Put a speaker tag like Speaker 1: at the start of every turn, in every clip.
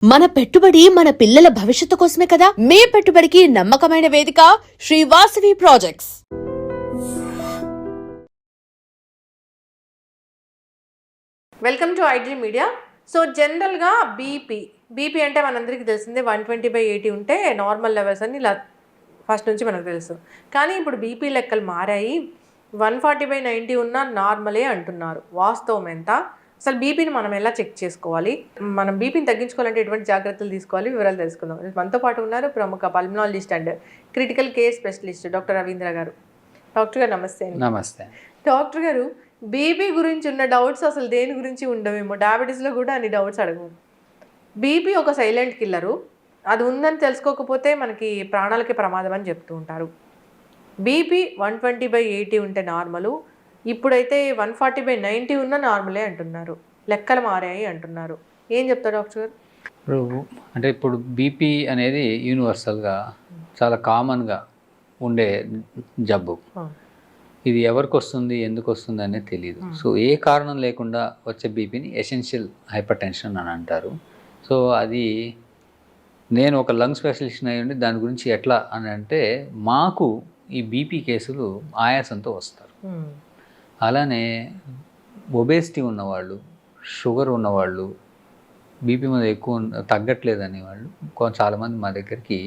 Speaker 1: మన పెట్టుబడి మన పిల్లల భవిష్యత్తు కోసమే కదా. మీ పెట్టుబడికి నమ్మకమైన వేదిక Shri Vasavi projects.
Speaker 2: Welcome to IG media. So జనరల్గా బీపీ అంటే మనందరికీ తెలిసిందే 120/80 ఉంటే నార్మల్ లెవెల్స్ అని ఇలా ఫస్ట్ నుంచి మనకు తెలుసు. కానీ ఇప్పుడు బీపీ లెక్కలు మారాయి. 140/90 ఉన్న నార్మలే అంటున్నారు. వాస్తవం ఎంత? అసలు బీపీని మనం ఎలా చెక్ చేసుకోవాలి, మనం బీపీని తగ్గించుకోవాలంటే ఎటువంటి జాగ్రత్తలు తీసుకోవాలి, వివరాలు తెలుసుకుందాం. మనతో పాటు ఉన్నారు ప్రముఖ pulmonologist and critical care specialist doctor Ravindra గారు. డాక్టర్ గారు నమస్తే.
Speaker 3: నమస్తే
Speaker 2: డాక్టర్ గారు, బీపీ గురించి ఉన్న డౌట్స్ అసలు దేని గురించి ఉండవేమో. డయాబెటీస్లో కూడా అన్ని డౌట్స్ అడగము. బీపీ ఒక సైలెంట్ కిల్లరు. అది ఉందని తెలుసుకోకపోతే మనకి ప్రాణాలకే ప్రమాదం అని చెప్తూ ఉంటారు. బీపీ 120/80 ఉంటే నార్మలు, ఇప్పుడైతే 140/90 ఉన్న నార్మలే అంటున్నారు. లెక్కలు మారాయి అంటున్నారు. ఏం చెప్తారు డాక్టర్ గారు?
Speaker 3: ఇప్పుడు బీపీ అనేది యూనివర్సల్గా చాలా కామన్గా ఉండే జబ్బు. ఇది ఎవరికి వస్తుంది, ఎందుకు వస్తుంది అనేది తెలియదు. సో ఏ కారణం లేకుండా వచ్చే బీపీని ఎసెన్షియల్ హైపర్ టెన్షన్ అని అంటారు. సో అది నేను ఒక లంగ్ స్పెషలిస్ట్ అయ్యి ఉండి దాని గురించి ఎట్లా అని అంటే, మాకు ఈ బీపీ కేసులు ఆయాసంతో వస్తారు. అలానే ఒబేసిటీ ఉన్నవాళ్ళు, షుగర్ ఉన్నవాళ్ళు, బీపీ మీద ఎక్కువ తగ్గట్లేదు అనేవాళ్ళు చాలామంది మా దగ్గరికి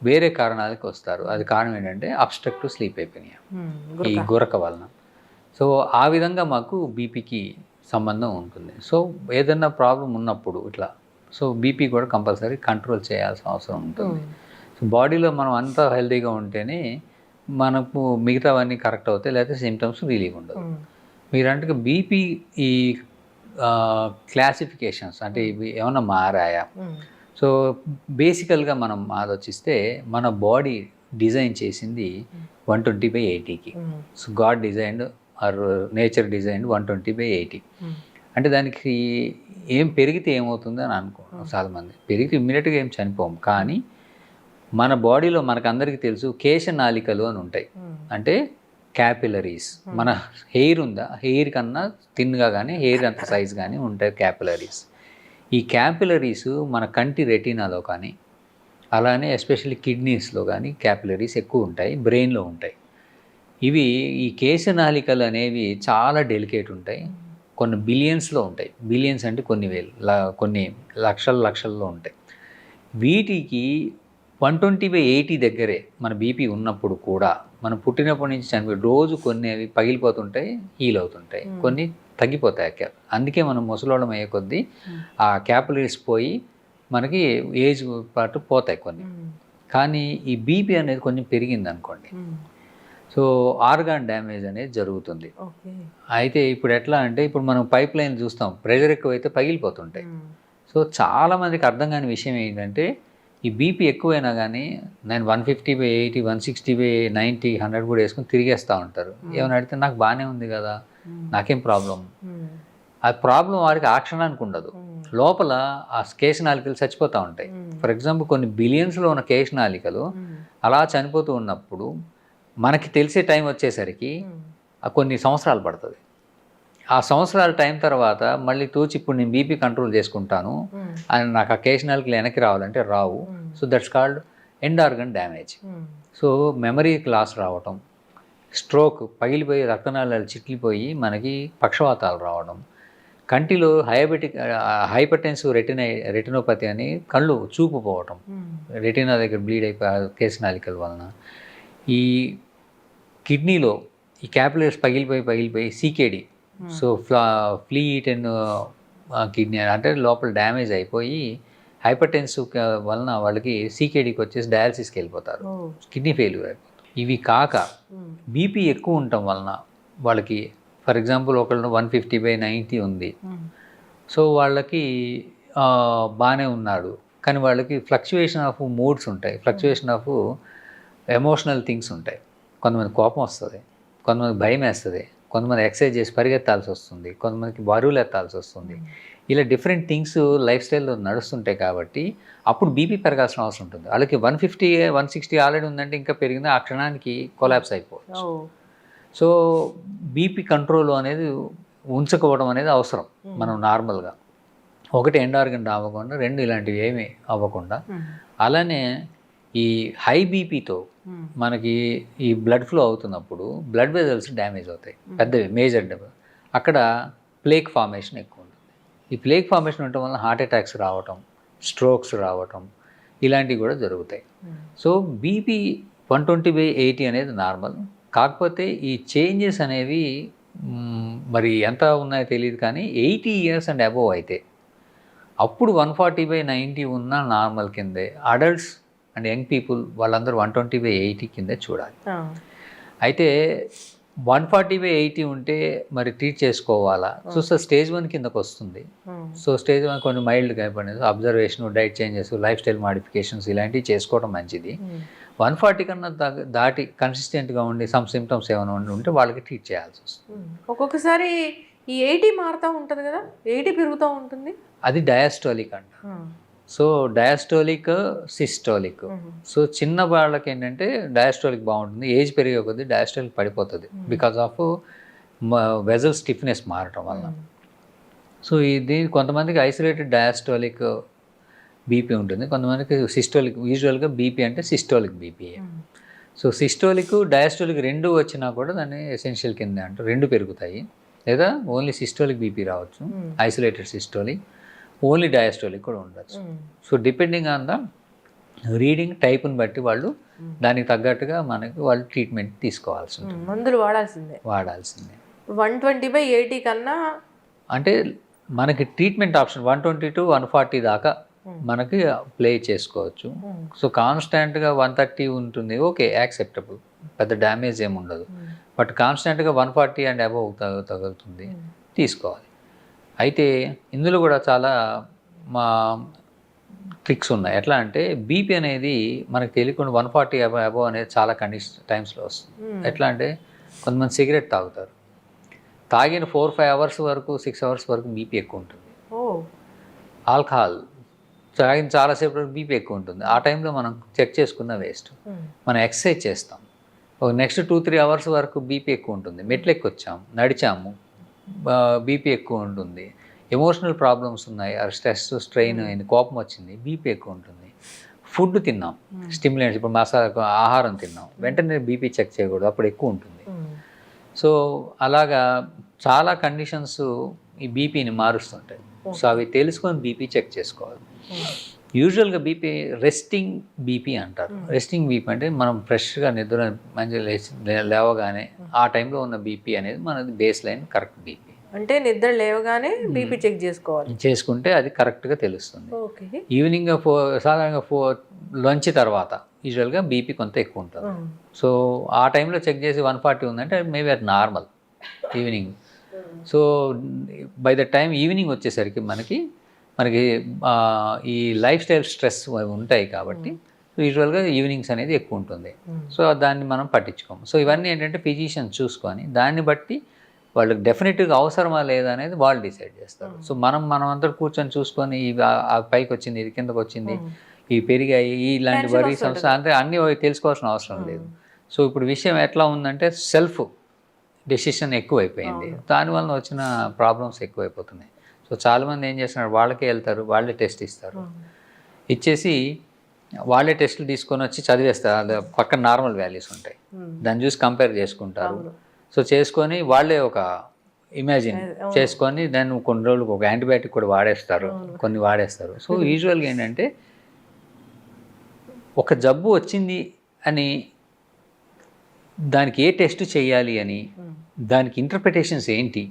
Speaker 3: వేరే కారణాలకి వస్తారు. అది కారణం ఏంటంటే అబ్స్ట్రక్టివ్ స్లీప్ ఎపినియా, ఈ గురక వలన. సో ఆ విధంగా మాకు బీపీకి సంబంధం ఉంటుంది. సో ఏదైనా ప్రాబ్లం ఉన్నప్పుడు ఇట్లా సో బీపీ కూడా కంపల్సరీ కంట్రోల్ చేయాల్సిన అవసరం ఉంటుంది. సో బాడీలో మనం అంతా హెల్తీగా ఉంటేనే మనకు మిగతావన్నీ కరెక్ట్ అవుతాయి, లేకపోతే సిమ్టమ్స్ రిలీవ్ ఉండదు. మీరంటే బీపీ ఈ క్లాసిఫికేషన్స్ అంటే ఇవి ఏమన్నా మారాయా? సో బేసికల్గా మనం ఆలోచిస్తే మన బాడీ డిజైన్ చేసింది 120/80కి. So God designed or nature designed 120/80. అంటే దానికి ఏం పెరిగితే ఏమవుతుంది అని అనుకుంటున్నాం చాలామంది. పెరిగితే ఇమ్మీడియట్గా ఏం చనిపోము, కానీ మన బాడీలో మనకందరికీ తెలుసు కేశనాళికలు అని ఉంటాయి. అంటే క్యాపిలరీస్. మన హెయిర్ ఉందా, హెయిర్ కన్నా థిన్గా కానీ హెయిర్ అంత సైజ్ కానీ ఉంటాయి క్యాపిలరీస్. ఈ క్యాపిలరీస్ మన కంటి రెటీనాలో కానీ, అలానే ఎస్పెషల్లీ కిడ్నీస్లో కానీ క్యాపిలరీస్ ఎక్కువ ఉంటాయి, బ్రెయిన్లో ఉంటాయి. ఇవి ఈ కేశనాళికలు అనేవి చాలా డెలికేట్ ఉంటాయి. కొన్ని బిలియన్స్లో ఉంటాయి. బిలియన్స్ అంటే కొన్ని వేలు, కొన్ని లక్షల్లో ఉంటాయి. వీటికి 120/80 దగ్గరే మన బీపీ ఉన్నప్పుడు కూడా మనం పుట్టినప్పటి నుంచి చనిపోయి రోజు కొన్ని అవి పగిలిపోతుంటాయి, హీల్ అవుతుంటాయి, కొన్ని తగ్గిపోతాయి. అందుకే మనం ముసలోళ్ళం అయ్యే కొద్దీ ఆ క్యాపిలరీస్ పోయి మనకి ఏజ్ పాటు పోతాయి కొన్ని. కానీ ఈ బీపీ అనేది కొంచెం పెరిగింది అనుకోండి, సో ఆర్గాన్ డ్యామేజ్ అనేది జరుగుతుంది. అయితే ఇప్పుడు ఎట్లా అంటే, ఇప్పుడు మనం పైప్ లైన్ చూస్తాం, ప్రెషర్ ఎక్కువైతే పగిలిపోతుంటాయి. సో చాలామందికి అర్థం కాని విషయం ఏంటంటే, ఈ బీపీ ఎక్కువైనా కానీ నేను 150/80, 160/90, 100 కూడా వేసుకొని తిరిగేస్తూ ఉంటారు. ఏమైనా అడిగితే నాకు బాగానే ఉంది కదా, నాకేం ప్రాబ్లం. ఆ ప్రాబ్లం వారికి ఆ క్షణానికి ఉండదు, లోపల ఆ కేశనాళికలు చచ్చిపోతూ ఉంటాయి. ఫర్ ఎగ్జాంపుల్ కొన్ని బిలియన్స్లో ఉన్న కేశనాళికలు అలా చనిపోతూ ఉన్నప్పుడు మనకి తెలిసే టైం వచ్చేసరికి కొన్ని సంవత్సరాలు పడుతుంది. ఆ సంవత్సరాల టైం తర్వాత మళ్ళీ తూచి ఇప్పుడు నేను బీపీ కంట్రోల్ చేసుకుంటాను అని నాకు ఆ కేశనాళికలు వెనక్కి రావాలంటే రావు. So that's called end organ damage. So memory loss రావటం, స్ట్రోక్, పగిలిపోయి రక్తనాళాలు చిట్లిపోయి మనకి పక్షవాతాలు రావడం, కంటిలో హైపర్టెన్సివ్ రెటినోపతి అని కళ్ళు చూపు పోవటం, రెటినా దగ్గర బ్లీడ్ అయిపోయి కేశనాళికల వలన. ఈ కిడ్నీలో ఈ క్యాపిలరీస్ పగిలిపోయి CKD, so flea eaten kidney అంటే లోపల డ్యామేజ్ అయిపోయి హైపర్టెన్సివ్ వలన వాళ్ళకి సీకేడీకి వచ్చేసి డయాలసిస్కి వెళ్ళిపోతారు, కిడ్నీ ఫెయిల్యూర్ అయిపోతారు. ఇవి కాక బీపీ ఎక్కువ ఉండటం వలన వాళ్ళకి, ఫర్ ఎగ్జాంపుల్ ఒకళ్ళు 150/90 ఉంది, సో వాళ్ళకి బాగానే ఉన్నాడు, కానీ వాళ్ళకి ఫ్లక్చువేషన్ ఆఫ్ మూడ్స్ ఉంటాయి, ఫ్లక్చువేషన్ ఆఫ్ ఎమోషనల్ థింగ్స్ ఉంటాయి. కొంతమంది కోపం వస్తుంది, కొంతమంది భయం వేస్తుంది, కొంతమంది ఎక్సర్సైజ్ చేసి పరిగెత్తాల్సి వస్తుంది, కొంతమందికి బరువులు ఎత్తాల్సి వస్తుంది. ఇలా డిఫరెంట్ థింగ్స్ లైఫ్ స్టైల్లో నడుస్తుంటాయి. కాబట్టి అప్పుడు బీపీ పెరగాల్సిన అవసరం ఉంటుంది. వాళ్ళకి 150, 160 ఆల్రెడీ ఉందంటే ఇంకా పెరిగింది, ఆ క్షణానికి కొలాప్స్ అయిపోవచ్చు. సో బీపీ కంట్రోల్ అనేది ఉంచుకోవడం అనేది అవసరం మనం నార్మల్గా. ఒకటి ఎండ్ ఆర్గన్ అవ్వకుండా, రెండు ఇలాంటివి ఏమీ అవ్వకుండా. అలానే ఈ హై బీపీతో మనకి ఈ బ్లడ్ ఫ్లో అవుతున్నప్పుడు బ్లడ్ వెజల్స్ డ్యామేజ్ అవుతాయి, పెద్దవి మేజర్ అక్కడ ప్లేక్ ఫార్మేషన్ ఎక్కువ ఉంటుంది. ఈ ప్లేక్ ఫార్మేషన్ ఉండటం వల్ల హార్ట్ అటాక్స్ రావటం, స్ట్రోక్స్ రావటం ఇలాంటివి కూడా జరుగుతాయి. సో బీపీ 120/80 అనేది నార్మల్. కాకపోతే ఈ చేంజెస్ అనేవి మరి ఎంత ఉన్నాయో తెలియదు, కానీ 80 years అండ్ అబోవ్ అయితే అప్పుడు 140/90 ఉన్న నార్మల్ కిందే. అడల్ట్స్ అండ్ యంగ్ పీపుల్ వాళ్ళందరూ 120/80 కిందే చూడాలి. అయితే 140/80 ఉంటే మరి ట్రీట్ చేసుకోవాలా? సో స్టేజ్ 1 కిందకు వస్తుంది. సో స్టేజ్ 1 కొన్ని మైల్డ్గా అయిపోయింది. Observation, diet changes, life style modifications ఇలాంటివి చేసుకోవడం మంచిది. 140 కన్నా దాటి కన్సిస్టెంట్గా ఉండి సమ్ సిమ్టమ్స్ ఏమైనా ఉంటే వాళ్ళకి ట్రీట్ చేయాల్సి వస్తుంది.
Speaker 2: ఒక్కొక్కసారి ఈ 80 మారుతూ ఉంటుంది కదా, 80 పెరుగుతూ ఉంటుంది,
Speaker 3: అది డయాస్టోలిక్ అంట. So diastolic, systolic. సో చిన్న వాళ్ళకి ఏంటంటే డయాస్టోలిక్ బాగుంటుంది, ఏజ్ పెరిగే కొద్దీ డయాస్టోలిక్ పడిపోతుంది బికాస్ ఆఫ్ వెజల్ స్టిఫ్నెస్ మారటం వల్ల. సో ఇది కొంతమందికి ఐసోలేటెడ్ డయాస్టోలిక్ బీపీ ఉంటుంది, కొంతమందికి సిస్టోలిక్. యూజువల్గా బీపీ అంటే systolic BP. So systolic, diastolic రెండు వచ్చినా కూడా దాన్ని ఎసెన్షియల్ కింద అంటారు. రెండు పెరుగుతాయి, లేదా ఓన్లీ సిస్టోలిక్ బీపీ రావచ్చు, ఐసోలేటెడ్ సిస్టోలిక్, ఓన్లీ డయాస్టోలిక్ కూడా ఉండొచ్చు. So depending on the reading టైప్ని బట్టి వాళ్ళు దానికి తగ్గట్టుగా వాళ్ళు ట్రీట్మెంట్ తీసుకోవాల్సి ఉంటుంది.
Speaker 2: మందులు వాడాల్సిందే. 120/80 కన్నా అంటే
Speaker 3: మనకి ట్రీట్మెంట్ ఆప్షన్ 120 to 140 దాకా మనకి ప్లే చేసుకోవచ్చు. సో కాన్స్టాంట్గా 130 ఉంటుంది, ఓకే, యాక్సెప్టబుల్, పెద్ద డ్యామేజ్ ఏమి ఉండదు. బట్ కాన్స్టాంట్గా 140 అండ్ అబోవ్ తగులుతుంది, తీసుకోవాలి. అయితే ఇందులో కూడా చాలా ట్రిక్స్ ఉన్నాయి. ఎట్లా అంటే బీపీ అనేది మనకు తెలియకుండా 140 అబోవ్ అనేది చాలా టైమ్స్లో వస్తుంది. ఎట్లా అంటే కొంతమంది సిగరెట్ తాగుతారు, తాగిన 4-5 hours వరకు, 6 hours వరకు బీపీ ఎక్కువ ఉంటుంది. ఆల్కహాల్ తాగిన చాలాసేపు వరకు బీపీ ఎక్కువ ఉంటుంది. ఆ టైంలో మనం చెక్ చేసుకున్న వేస్ట్. మనం ఎక్సర్సైజ్ చేస్తాం, ఒక నెక్స్ట్ 2-3 hours వరకు బీపీ ఎక్కువ ఉంటుంది. మెట్లు ఎక్కొచ్చాము, నడిచాము, బీపీ ఎక్కువ ఉంటుంది. ఎమోషనల్ ప్రాబ్లమ్స్ ఉన్నాయి, స్ట్రెస్, స్ట్రెయిన్ అయింది, కోపం వచ్చింది, బీపీ ఎక్కువ ఉంటుంది. ఫుడ్ తిన్నాం, స్టిమ్యులెంట్స్, ఇప్పుడు మసాలా ఆహారం తిన్నాం, వెంటనే బీపీ చెక్ చేయకూడదు, అప్పుడు ఎక్కువ ఉంటుంది. సో అలాగా చాలా కండిషన్స్ ఈ బీపీని మారుస్తుంటాయి. సో అవి తెలుసుకొని బీపీ చెక్ చేసుకోవాలి. యూజువల్గా బీపీ రెస్టింగ్ బీపీ అంటారు. రెస్టింగ్ బీపీ అంటే మనం ఫ్రెష్గా నిద్ర మంచిగా లేవగానే ఆ టైంలో ఉన్న బీపీ అనేది మనది బేస్ లైన్ కరెక్ట్ బీపీ.
Speaker 2: అంటే నిద్ర లేవగానే బీపీ చెక్ చేసుకోవాలి,
Speaker 3: చేసుకుంటే అది కరెక్ట్గా తెలుస్తుంది. ఈవినింగ్ సాధారణంగా లంచ్ తర్వాత యూజువల్గా బీపీ కొంత ఎక్కువ ఉంటుంది. సో ఆ టైంలో చెక్ చేసి 140 ఉందంటే మేబీ అది normal evening. So by the time evening వచ్చేసరికి మనకి ఈ లైఫ్ స్టైల్ స్ట్రెస్ ఉంటాయి కాబట్టి యూజువల్గా ఈవినింగ్స్ అనేది ఎక్కువ ఉంటుంది. సో దాన్ని మనం పట్టించుకోము. సో ఇవన్నీ ఏంటంటే ఫిజిషియన్ చూసుకొని దాన్ని బట్టి వాళ్ళకి డెఫినెట్గా అవసరమా లేదా అనేది వాళ్ళు డిసైడ్ చేస్తారు. సో మనం అందరూ కూర్చొని చూసుకొని పైకి వచ్చింది, ఇది కిందకు వచ్చింది, ఇవి పెరిగాయి, ఇలాంటి వరీ సమస్య అంటే అన్నీ తెలుసుకోవాల్సిన అవసరం లేదు. సో ఇప్పుడు విషయం ఎట్లా ఉందంటే సెల్ఫ్ డెసిషన్ ఎక్కువైపోయింది, దానివల్ల వచ్చిన ప్రాబ్లమ్స్ ఎక్కువైపోతున్నాయి. సో చాలామంది ఏం చేస్తున్నారు, వాళ్ళకే వెళ్తారు, వాళ్ళే టెస్ట్ ఇస్తారు, ఇచ్చేసి వాళ్ళే టెస్టులు తీసుకొని వచ్చి చదివేస్తారు. పక్కన నార్మల్ వాల్యూస్ ఉంటాయి, దాన్ని చూసి కంపేర్ చేసుకుంటారు. సో చేసుకొని వాళ్ళే ఒక ఇమాజిన్ చేసుకొని దాన్ని కొన్ని రోజులకు ఒక యాంటీబయాటిక్ కూడా వాడేస్తారు, కొన్ని వాడేస్తారు. సో యూజువల్గా ఏంటంటే ఒక జబ్బు వచ్చింది అని దానికి ఏ టెస్ట్ చేయాలి అని, దానికి ఇంటర్ప్రిటేషన్స్ ఏంటి,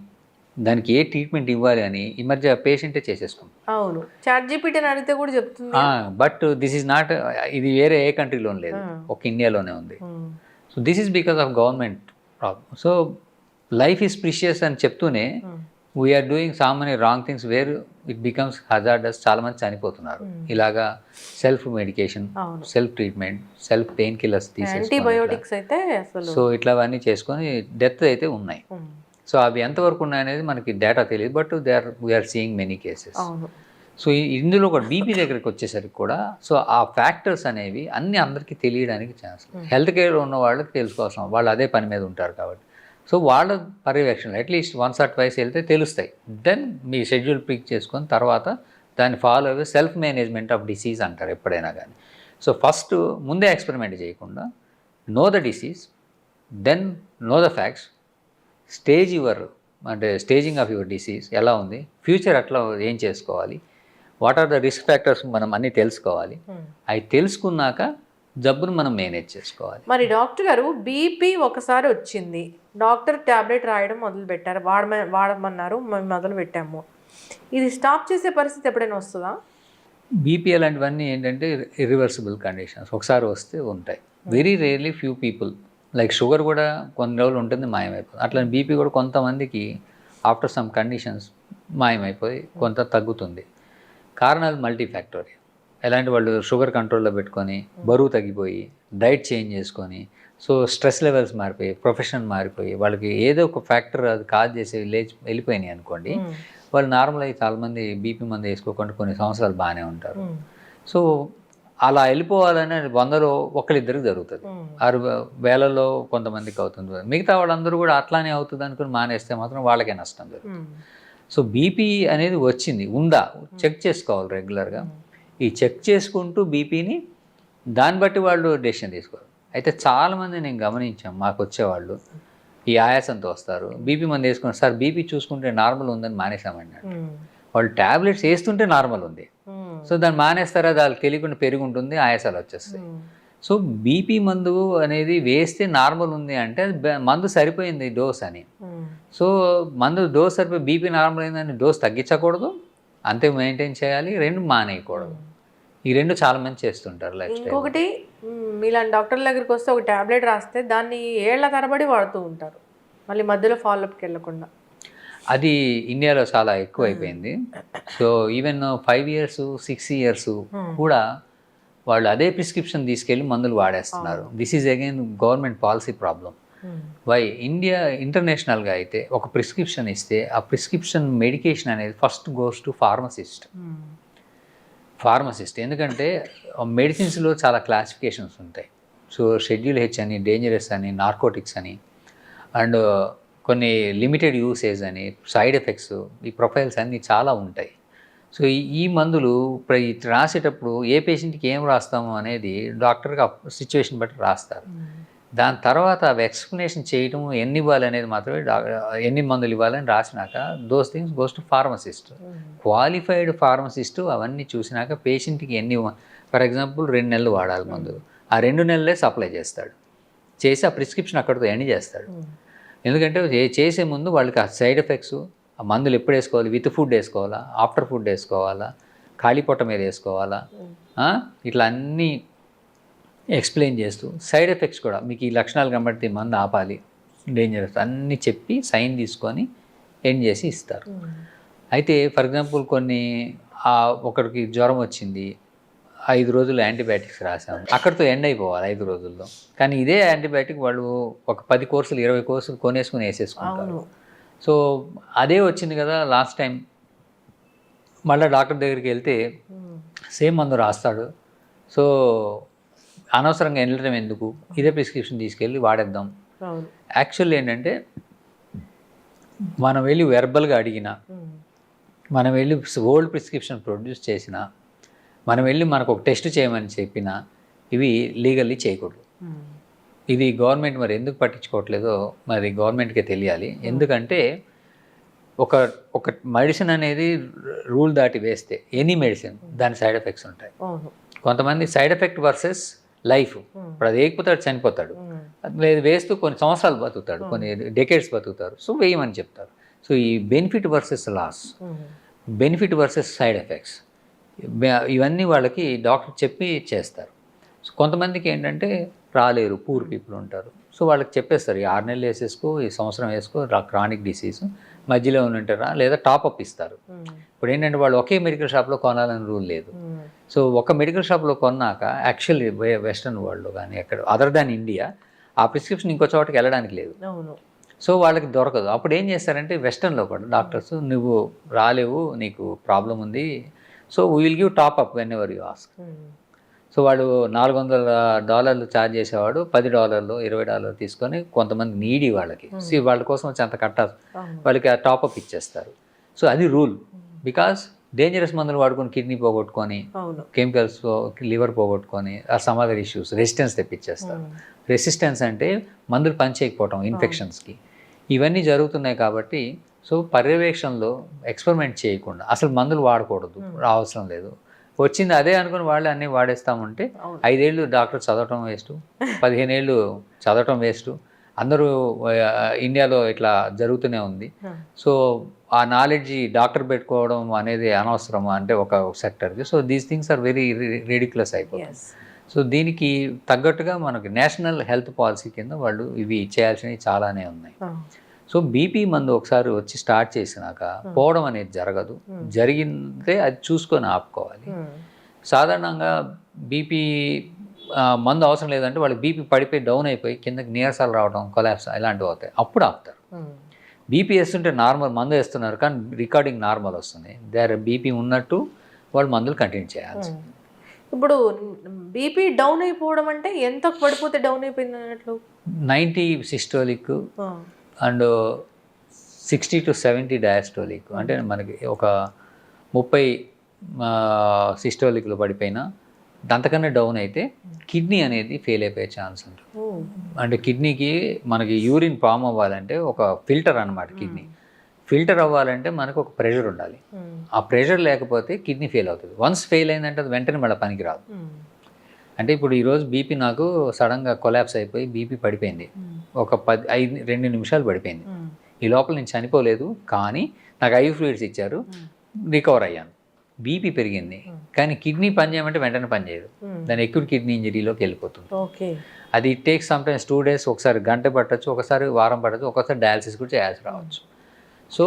Speaker 3: దానికి ఏ ట్రీట్మెంట్ ఇవ్వాలి అని ఈ మధ్య పేషెంటే చేసేసుకుంటాం.
Speaker 2: అవును, చాట్‌జీపీటీని అడిగితే కూడా చెప్తుంది.
Speaker 3: బట్ దిస్ ఈజ్ నాట్, ఇది వేరే ఏ కంట్రీలో లేదు, ఒక ఇండియాలోనే ఉంది. So this is because of government problem. So life is precious అని చెప్తూనే we are doing so many wrong things where it becomes hazardous. చాలామంది చనిపోతున్నారు ఇలాగా self medication, self treatment, self pain killers
Speaker 2: antibiotics అయితే.
Speaker 3: సో ఇట్లావన్నీ చేసుకొని డెత్ అయితే ఉన్నాయి. సో అవి ఎంతవరకు ఉన్నాయనేది మనకి డేటా తెలియదు, but we are seeing many cases. So ఇందులో కూడా బీపీ దగ్గరికి వచ్చేసరికి కూడా సో ఆ ఫ్యాక్టర్స్ అనేవి అన్నీ అందరికీ తెలియడానికి ఛాన్స్. హెల్త్ కేర్ ఉన్న వాళ్ళకి తెలుసుకోవాల్సిన, వాళ్ళు అదే పని మీద ఉంటారు కాబట్టి. సో వాళ్ళ పర్యవేక్షణ అట్లీస్ట్ 1 or 2 వెళ్తే తెలుస్తాయి. దెన్ మీ షెడ్యూల్ పిక్ చేసుకొని తర్వాత దాన్ని ఫాలో అయ్యి సెల్ఫ్ మేనేజ్మెంట్ ఆఫ్ డిసీజ్ అంటారు ఎప్పుడైనా కానీ. సో ఫస్ట్ ముందే ఎక్స్పెరిమెంట్ చేయకుండా know the disease, then know the facts, staging of your disease ఎలా ఉంది, ఫ్యూచర్ అట్లా ఏం చేసుకోవాలి, what are the risk factors మనం అన్నీ తెలుసుకోవాలి. అవి తెలుసుకున్నాక జబ్బును మనం మేనేజ్ చేసుకోవాలి.
Speaker 2: మరి డాక్టర్ గారు బీపీ ఒకసారి వచ్చింది, డాక్టర్ ట్యాబ్లెట్ రాయడం మొదలు పెట్టారు, వాడమన్నారు, మేము మొదలు పెట్టాము, ఇది స్టాప్ చేసే పరిస్థితి ఎప్పుడైనా వస్తుందా?
Speaker 3: బీపీ అలాంటివన్నీ ఏంటంటే ఇర్రివర్సిబుల్ కండిషన్స్, ఒకసారి వస్తే ఉంటాయి. Very rarely few people, like sugar కూడా కొన్ని రోజులు ఉంటుంది మాయమైపోతుంది, అట్లా బీపీ కూడా కొంతమందికి ఆఫ్టర్ సమ్ కండిషన్స్ మాయమైపోయి కొంత తగ్గుతుంది. కారణాలు మల్టీఫ్యాక్టోరియల్. ఎలాంటి వాళ్ళు షుగర్ కంట్రోల్లో పెట్టుకొని బరువు తగ్గిపోయి డైట్ చేంజ్ చేసుకొని, సో స్ట్రెస్ లెవెల్స్ మారిపోయి, ప్రొఫెషన్ మారిపోయి, వాళ్ళకి ఏదో ఒక ఫ్యాక్టర్ అది కాజ్ చేసి వెళ్ళిపోయినాయి అనుకోండి, వాళ్ళు నార్మల్ అయ్యి చాలామంది బీపీ మందు వేసుకోకుండా కొన్ని సంవత్సరాలు బాగానే ఉంటారు. సో అలా వెళ్ళిపోవాలని 100లో ఒకరిద్దరికి జరుగుతుంది, 6,000లో కొంతమందికి అవుతుంది. మిగతా వాళ్ళందరూ కూడా అట్లానే అవుతుంది అనుకుని మానేస్తే మాత్రం వాళ్ళకే నష్టం జరుగుతుంది. సో బీపీ అనేది వచ్చింది ఉందా చెక్ చేసుకోవాలి రెగ్యులర్గా. ఈ చెక్ చేసుకుంటూ బీపీని దాన్ని బట్టి వాళ్ళు డెసిషన్ తీసుకోవాలి. అయితే చాలామంది నేను గమనించాం, మాకు వచ్చేవాళ్ళు ఈ ఆయాసంతో వస్తారు, బీపీ మంది వేసుకున్నారు, సార్ బీపీ చూసుకుంటే నార్మల్ ఉందని మానేసామన్నాడు. వాళ్ళు ట్యాబ్లెట్స్ వేస్తుంటే నార్మల్ ఉంది, సో దాన్ని మానేస్తారా, దానికి తెలియకుండా పెరుగుంటుంది, ఆయాసాలు వచ్చేస్తాయి. సో బీపీ మందు అనేది వేస్తే నార్మల్ ఉంది అంటే మందు సరిపోయింది డోస్ అని. సో మందు డోస్ సరిపోయి బీపీ నార్మల్ అయిందని డోస్ తగ్గించకూడదు, అంతే మెయింటైన్ చేయాలి, రెండు మానేయకూడదు. ఈ రెండు చాలా మంది చేస్తుంటారు లైఫ్ స్టైల్.
Speaker 2: ఇంకొకటి, మీలాంటి డాక్టర్ల దగ్గరికి వస్తే ఒక ట్యాబ్లెట్ రాస్తే దాన్ని ఏళ్ల తరబడి వాడుతూ ఉంటారు, మళ్ళీ మధ్యలో ఫాలోఅప్కి వెళ్ళకుండా.
Speaker 3: అది ఇండియాలో చాలా ఎక్కువ అయిపోయింది. సో ఈవెన్ 5 years 6 years కూడా వాళ్ళు అదే ప్రిస్క్రిప్షన్ తీసుకెళ్ళి మందులు వాడేస్తున్నారు. This is again government policy problem. Why ఇంటర్నేషనల్గా అయితే ఒక ప్రిస్క్రిప్షన్ ఇస్తే ఆ ప్రిస్క్రిప్షన్ మెడికేషన్ అనేది ఫస్ట్ గోస్ టు ఫార్మసిస్ట్. ఎందుకంటే మెడిసిన్స్లో చాలా క్లాసిఫికేషన్స్ ఉంటాయి. సో షెడ్యూల్ హెచ్ అని, డేంజరస్ అని, నార్కోటిక్స్ అని, అండ్ కొన్ని లిమిటెడ్ యూసేజ్ అని, సైడ్ ఎఫెక్ట్స్, ఈ ప్రొఫైల్స్ అన్నీ చాలా ఉంటాయి. సో ఈ మందులు రాసేటప్పుడు ఏ పేషెంట్కి ఏం రాస్తాము అనేది డాక్టర్కి సిచ్యువేషన్ బట్టి రాస్తారు. దాని తర్వాత అవి ఎక్స్ప్లెనేషన్ చేయడం, ఎన్ని ఇవ్వాలి అనేది మాత్రమే, ఎన్ని మందులు ఇవ్వాలని రాసినాక those things goes to pharmacist. Qualified pharmacist అవన్నీ చూసినాక పేషెంట్కి ఎన్ని, ఫర్ ఎగ్జాంపుల్ 2 నెలలు వాడాలి మందులు, ఆ 2 నెలలే సప్లై చేస్తాడు, చేసి ఆ ప్రిస్క్రిప్షన్ అక్కడితో ఎండ్ చేస్తాడు. ఎందుకంటే చేసే ముందు వాళ్ళకి ఆ సైడ్ ఎఫెక్ట్స్, ఆ మందులు ఎప్పుడు వేసుకోవాలి, విత్ ఫుడ్ వేసుకోవాలా, ఆఫ్టర్ ఫుడ్ వేసుకోవాలా, ఖాళీ పొట్ట మీద వేసుకోవాలా, ఇట్లా అన్నీ ఎక్స్ప్లెయిన్ చేస్తూ సైడ్ ఎఫెక్ట్స్ కూడా మీకు ఈ లక్షణాలు కనబడితే మందు ఆపాలి, డేంజరస్ అన్నీ చెప్పి సైన్ తీసుకొని ఎండ్ చేసి ఇస్తారు. అయితే ఫర్ ఎగ్జాంపుల్ కొన్ని ఒకరికి జ్వరం వచ్చింది, 5 రోజులు యాంటీబయాటిక్స్ రాసాము, అక్కడితో ఎండ్ అయిపోవాలి 5 రోజుల్లో. కానీ ఇదే యాంటీబయాటిక్ వాళ్ళు ఒక 10 కోర్సులు 20 కోర్సులు కొనేసుకుని వేసేసుకుంటారు. సో అదే వచ్చింది కదా లాస్ట్ టైం, మళ్ళీ డాక్టర్ దగ్గరికి వెళ్తే సేమ్ మందు రాస్తాడు. సో అనవసరంగా వెళ్ళడం ఎందుకు, ఇదే ప్రిస్క్రిప్షన్ తీసుకెళ్ళి వాడేద్దాం. యాక్చువల్లీ ఏంటంటే మనం వెళ్ళి వెర్బల్గా అడిగినా, మనం వెళ్ళి ఓల్డ్ ప్రిస్క్రిప్షన్ ప్రొడ్యూస్ చేసినా, మనం వెళ్ళి మనకు ఒక టెస్ట్ చేయమని చెప్పినా ఇవి లీగల్లీ చేయకూడదు. ఇది గవర్నమెంట్ మరి ఎందుకు పట్టించుకోవట్లేదో మరి గవర్నమెంట్కే తెలియాలి. ఎందుకంటే ఒక మెడిసిన్ అనేది రూల్ దాటి వేస్తే ఎనీ మెడిసిన్ దాని సైడ్ ఎఫెక్ట్స్ ఉంటాయి. కొంతమంది సైడ్ ఎఫెక్ట్ వర్సెస్ లైఫ్, ఇప్పుడు అది వేయకపోతాడు చనిపోతాడు, లేదు వేస్తూ కొన్ని సంవత్సరాలు బతుకుతాడు, కొన్ని డెకేడ్స్ బతుకుతారు, సో వేయమని చెప్తారు. సో ఈ benefit versus loss, benefit versus side effects, ఇవన్నీ వాళ్ళకి డాక్టర్ చెప్పి చేస్తారు. సో కొంతమందికి ఏంటంటే రాలేరు, పూర్ పీపుల్ ఉంటారు, సో వాళ్ళకి చెప్పేస్తారు ఈ 6 నెలలు వేసేసుకో, ఈ సంవత్సరం వేసుకో, క్రానిక్ డిసీజ్, మధ్యలో ఉంటారా లేదా టాప్అప్ ఇస్తారు. ఇప్పుడు ఏంటంటే వాళ్ళు ఒకే మెడికల్ షాప్లో కొనాలని రూల్ లేదు. సో ఒక మెడికల్ షాప్లో కొన్నాక యాక్చువల్లీ వెస్టర్న్ వరల్డ్లో కానీ ఎక్కడ అదర్ దాన్ ఇండియా ఆ ప్రిస్క్రిప్షన్ ఇంకో చోటకి వెళ్ళడానికి లేదు. సో వాళ్ళకి దొరకదు. అప్పుడు ఏం చేస్తారంటే వెస్టర్న్లో కూడా డాక్టర్స్, నువ్వు రాలేవు, నీకు ప్రాబ్లం ఉంది, so we will give top-up when ever you ask. So వాడు $400 ఛార్జ్ చేసేవాడు $10 $20 తీసుకొని కొంతమంది నీడి వాళ్ళకి వాళ్ళ కోసం వచ్చి అంత కట్టాలి, వాళ్ళకి ఆ టాప్అప్ ఇచ్చేస్తారు. సో అది రూల్, బికాస్ డేంజరస్ మందులు వాడుకొని కిడ్నీ పోగొట్టుకొని
Speaker 2: అవును.
Speaker 3: కెమికల్స్ లివర్ పోగొట్టుకొని ఆ సమ్ అదర్ ఇష్యూస్ రెసిస్టెన్స్ తెప్పించేస్తారు. రెసిస్టెన్స్ అంటే మందులు పనిచేయకపోవటం ఇన్ఫెక్షన్స్కి, ఇవన్నీ జరుగుతున్నాయి. కాబట్టి సో పర్యవేక్షణలో ఎక్స్పెరిమెంట్ చేయకుండా అసలు మందులు వాడకూడదు, అవసరం లేదు, వచ్చింది అదే అనుకుని వాళ్ళు అన్నీ వాడేస్తామంటే 5 ఏళ్ళు డాక్టర్ చదవటం వేస్ట్, 15 ఏళ్ళు చదవటం వేస్ట్. అందరూ ఇండియాలో ఇట్లా జరుగుతూనే ఉంది. సో ఆ నాలెడ్జ్ డాక్టర్ పెట్టుకోవడం అనేది అనవసరం అంటే ఒక సెక్టర్కి. So these things are very ridiculous అయిపోతాయి. సో దీనికి తగ్గట్టుగా మనకి నేషనల్ హెల్త్ పాలసీ కింద వాళ్ళు ఇవి చేయాల్సినవి చాలానే ఉన్నాయి. సో బీపీ మందు ఒకసారి వచ్చి స్టార్ట్ చేసినాక పోవడం అనేది జరగదు. జరిగితే అది చూసుకొని ఆపుకోవాలి. సాధారణంగా బీపీ మందు అవసరం లేదంటే వాళ్ళు బీపీ పడిపోయి డౌన్ అయిపోయి కిందకి నీరసాలు రావడం, కొలాప్స్ ఇలాంటివి అవుతాయి, అప్పుడు ఆపుతారు. బీపీ వేస్తుంటే నార్మల్ మందు వేస్తున్నారు కానీ రికార్డింగ్ నార్మల్ వస్తుంది, దేర్ బీపీ ఉన్నట్టు వాళ్ళు మందులు కంటిన్యూ చేయాల్సి.
Speaker 2: ఇప్పుడు బీపీ డౌన్ అయిపోవడం అంటే ఎంత పడిపోతే డౌన్ అయిపోయింది అన్నట్లు? 90
Speaker 3: సిస్టోలిక్ అండ్ 60 to 70 డయాస్టోలిక్. అంటే మనకి ఒక 30 సిస్టోలిక్లో పడిపోయినా అంతకన్నా డౌన్ అయితే కిడ్నీ అనేది ఫెయిల్ అయిపోయే ఛాన్స్ ఉంటుంది. అంటే కిడ్నీకి మనకి యూరిన్ ఫామ్ అవ్వాలంటే ఒక ఫిల్టర్ అనమాట. కిడ్నీ ఫిల్టర్ అవ్వాలంటే మనకు ఒక ప్రెషర్ ఉండాలి. ఆ ప్రెషర్ లేకపోతే కిడ్నీ ఫెయిల్ అవుతుంది. వన్స్ ఫెయిల్ అయిందంటే అది వెంటనే మళ్ళీ పనికి రాదు. అంటే ఇప్పుడు ఈరోజు బీపీ నాకు సడన్గా కొలాప్స్ అయిపోయి బీపీ పడిపోయింది, ఒక 2 నిమిషాలు పడిపోయింది. ఈ లోపల నేను చనిపోలేదు కానీ నాకు ఐ ఫ్లూయిడ్స్ ఇచ్చారు, రికవర్ అయ్యాను. బీపీ పెరిగింది కానీ కిడ్నీ పని చేయమంటే వెంటనే పని చేయదు, దాని ఎక్యూట్ కిడ్నీ ఇంజరీలోకి వెళ్ళిపోతుంది. అది ఇట్ టేక్స్ సమ్టైమ్స్ 2 days, ఒకసారి గంట పట్టచ్చు, ఒకసారి వారం పట్టచ్చు, ఒకసారి డయాలసిస్ కూడా చేయాల్సి రావచ్చు. సో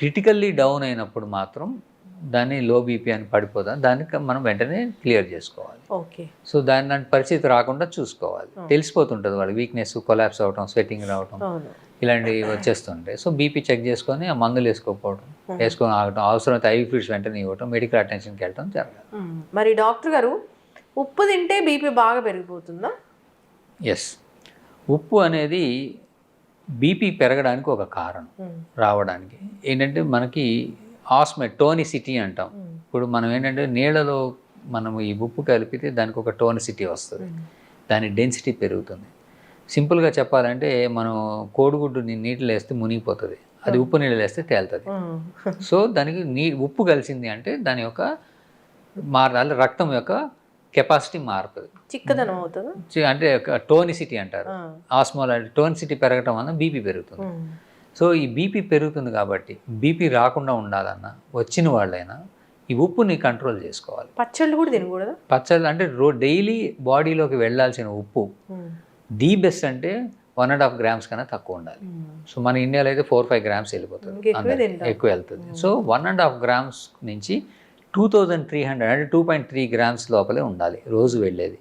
Speaker 3: క్రిటికల్లీ డౌన్ అయినప్పుడు మాత్రం దాన్ని లో బీపీ అని పడిపోదాం, దానికి మనం వెంటనే క్లియర్ చేసుకోవాలి. సో దాని పరిస్థితి రాకుండా చూసుకోవాలి. తెలిసిపోతుంటుంది వాళ్ళ వీక్నెస్, కొలాప్స్ అవటం, స్వెట్టింగ్ రావటం ఇలాంటివి వచ్చేస్తుంటాయి. సో బీపీ చెక్ చేసుకొని ఆ మందులు వేసుకోకపోవడం, వేసుకొని ఆగటం, అవసరమైతే ఐ ఫ్లూయిడ్స్ వెంటనే ఇవ్వటం, మెడికల్ అటెన్షన్కి వెళ్ళటం జరగాలి.
Speaker 2: మరి డాక్టర్ గారు, ఉప్పు తింటే బీపీ బాగా పెరిగిపోతుందా?
Speaker 3: ఎస్, ఉప్పు అనేది బీపీ పెరగడానికి ఒక కారణం రావడానికి. ఏంటంటే మనకి టోనిసిటీ అంటాం. ఇప్పుడు మనం ఏంటంటే నీళ్ళలో మనం ఈ ఉప్పు కలిపితే దానికి ఒక టోనిసిటీ వస్తుంది, దాని డెన్సిటీ పెరుగుతుంది. సింపుల్గా చెప్పాలంటే మనం కోడిగుడ్డు నీటిలో వేస్తే మునిగిపోతుంది, అది ఉప్పు నీళ్ళు వేస్తే తేలుతుంది. సో దానికి ఉప్పు కలిసింది అంటే దాని యొక్క మారాలి, రక్తం యొక్క కెపాసిటీ మారుతుంది,
Speaker 2: చిక్కదనం అవుతుంది.
Speaker 3: అంటే టోనిసిటీ అంటారు. టోనిసిటీ పెరగటం వల్ల బీపీ పెరుగుతుంది. సో ఈ బీపీ పెరుగుతుంది కాబట్టి బీపీ రాకుండా ఉండాలన్నా వచ్చిన వాళ్ళైనా ఈ ఉప్పుని కంట్రోల్ చేసుకోవాలి.
Speaker 2: పచ్చళ్ళు కూడా తినకూడదు.
Speaker 3: పచ్చళ్ళు అంటే డైలీ బాడీలోకి వెళ్ళాల్సిన ఉప్పు ది బెస్ట్ అంటే 1.5 grams కన్నా తక్కువ ఉండాలి. సో మన ఇండియాలో అయితే 4-5 grams వెళ్ళిపోతుంది, ఎక్కువ వెళ్తుంది. సో 1.5 grams నుంచి 2300 అంటే 2.3 grams లోపలే ఉండాలి రోజు వెళ్ళేది.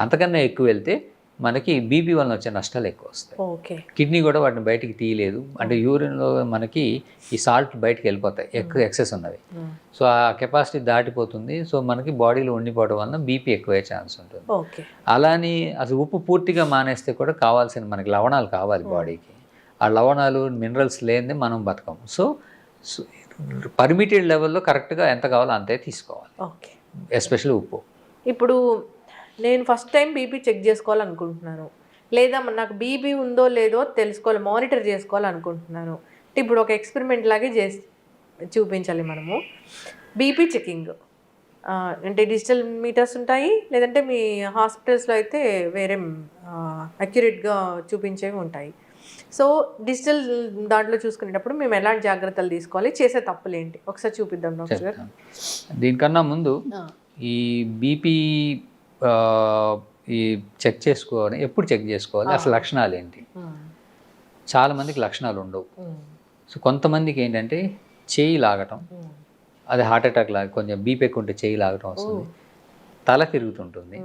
Speaker 3: అంతకన్నా ఎక్కువ వెళ్తే మనకి బీపీ వలన వచ్చే నష్టాలు ఎక్కువ వస్తాయి. కిడ్నీ కూడా వాటిని బయటికి తీయలేదు, అంటే యూరిన్లో మనకి ఈ సాల్ట్ బయటికి వెళ్ళిపోతాయి, ఎక్కువ ఎక్సెస్ ఉన్నవి. సో ఆ కెపాసిటీ దాటిపోతుంది. సో మనకి బాడీలో ఉండిపోవడం వలన బీపీ ఎక్కువయ్యే ఛాన్స్ ఉంటుంది. అలాని అసలు ఉప్పు పూర్తిగా మానేస్తే కూడా కావాల్సిన మనకి లవణాలు కావాలి బాడీకి. ఆ లవణాలు మినరల్స్ లేనిదే మనం బతకం. సో పర్మిటెడ్ లెవెల్లో కరెక్ట్గా ఎంత కావాలో అంతే తీసుకోవాలి, ఎస్పెషల్లీ ఉప్పు.
Speaker 2: ఇప్పుడు నేను ఫస్ట్ టైం బీపీ చెక్ చేసుకోవాలనుకుంటున్నాను, లేదా నాకు బీపీ ఉందో లేదో తెలుసుకోవాలి, మానిటర్ చేసుకోవాలనుకుంటున్నాను. ఇప్పుడు ఒక ఎక్స్పెరిమెంట్ లాగే చూపించాలి మనము. బీపీ చెకింగ్ అంటే డిజిటల్ మీటర్స్ ఉంటాయి, లేదంటే మీ హాస్పిటల్స్లో అయితే వేరే అక్యురేట్గా చూపించేవి ఉంటాయి. సో డిజిటల్ దాంట్లో చూసుకునేటప్పుడు మేము ఎలాంటి జాగ్రత్తలు తీసుకోవాలి, చేసే తప్పులు ఏంటి ఒకసారి చూపిద్దాం డాక్టర్ గారు.
Speaker 3: దీనికన్నా ముందు ఈ బీపీ ఈ చెక్ చేసుకోవాలి, ఎప్పుడు చెక్ చేసుకోవాలి, అసలు లక్షణాలు ఏంటి? చాలామందికి లక్షణాలు ఉండవు. సో కొంతమందికి ఏంటంటే చేయి లాగటం, అది హార్ట్ అటాక్ లాగా, కొంచెం బీపీ ఎక్కువ ఉంటే చేయి లాగటం వస్తుంది, తల తిరుగుతుంటుంది,